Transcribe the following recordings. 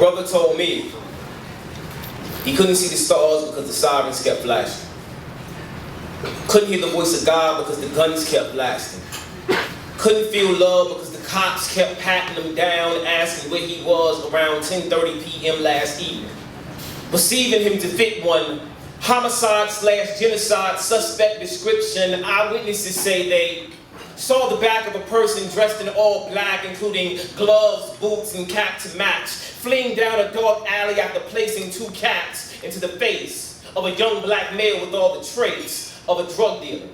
Brother told me he couldn't see the stars because the sirens kept flashing. Couldn't hear the voice of God because the guns kept blasting. Couldn't feel love because the cops kept patting him down, asking where he was around 10:30 p.m. last evening. Perceiving him to fit one homicide/genocide suspect description, eyewitnesses say they saw the back of a person dressed in all black, including gloves, boots, and cap to match, fleeing down a dark alley after placing 2 cats into the face of a young black male with all the traits of a drug dealer.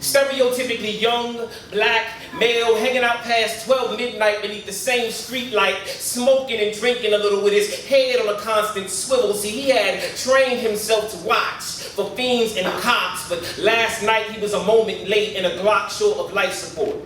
Stereotypically young, black, male, hanging out past 12 midnight beneath the same street light, smoking and drinking a little with his head on a constant swivel. See, he had trained himself to watch for fiends and cops, but last night he was a moment late and a Glock short of life support.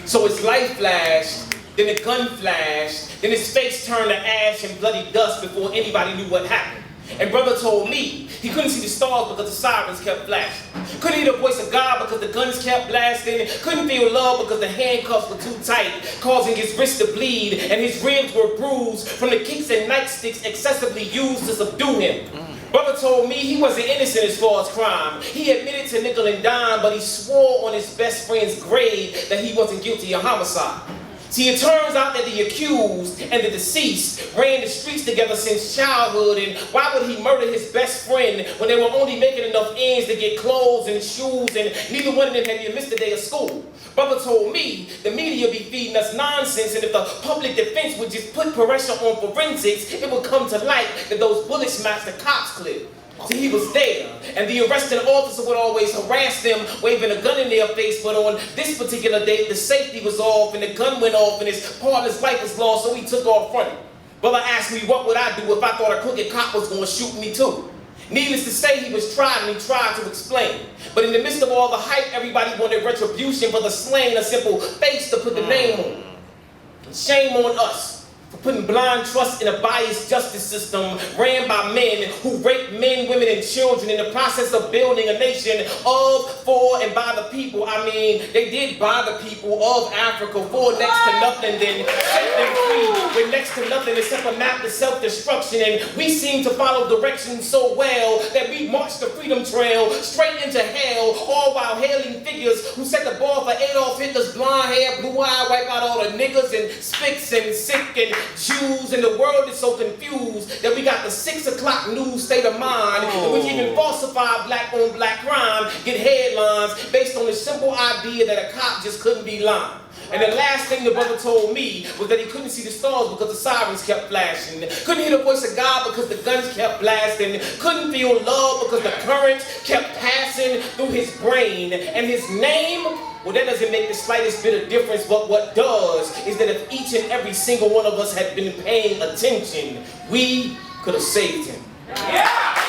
So his light flashed, then the gun flashed, then his face turned to ash and bloody dust before anybody knew what happened. And brother told me he couldn't see the stars because the sirens kept flashing. Couldn't hear the voice of God because the guns kept blasting. Couldn't feel love because the handcuffs were too tight, causing his wrists to bleed, and his ribs were bruised from the kicks and nightsticks excessively used to subdue him. Brother told me he wasn't innocent as far as crime. He admitted to nickel and dime, but he swore on his best friend's grave that he wasn't guilty of homicide. See, it turns out that the accused and the deceased ran the streets together since childhood, and why would he murder his best friend when they were only making enough ends to get clothes and shoes, and neither one of them had even missed a day of school? Brother told me the media be feeding us nonsense, and if the public defense would just put pressure on forensics, it would come to light that those bullets matched the cops' clip. See, he was there, and the arresting officer would always harass them, waving a gun in their face, but on this particular day, the safety was off, and the gun went off, and his partner's life was lost, so he took off running. Brother asked me what would I do if I thought a crooked cop was going to shoot me too. Needless to say, he was tried, and he tried to explain. But in the midst of all the hype, everybody wanted retribution for the slaying a simple face to put the name on. And shame on us for putting blind trust in a biased justice system ran by men who rape men, women, and children in the process of building a nation of, for, and by the people. I mean, they did by the people of Africa for next to nothing, then set them free with next to nothing except a map to self-destruction. And we seem to follow directions so well that we marched the freedom trail straight into hell, all while hailing figures who set the bar for Adolf Hitler's blonde hair, blue eye, wipe out all the niggas and spics and sick and Jews, and the world is so confused that we got the 6 o'clock news state of mind, and we can even falsify black on black crime, get headlines based on the simple idea that a cop just couldn't be lying. And the last thing the brother told me was that he couldn't see the stars because the sirens kept flashing. Couldn't hear the voice of God because the guns kept blasting. Couldn't feel love because the current kept passing through his brain. And his name, well, that doesn't make the slightest bit of difference, but what does is that if each and every single one of us had been paying attention, we could have saved him. Yeah!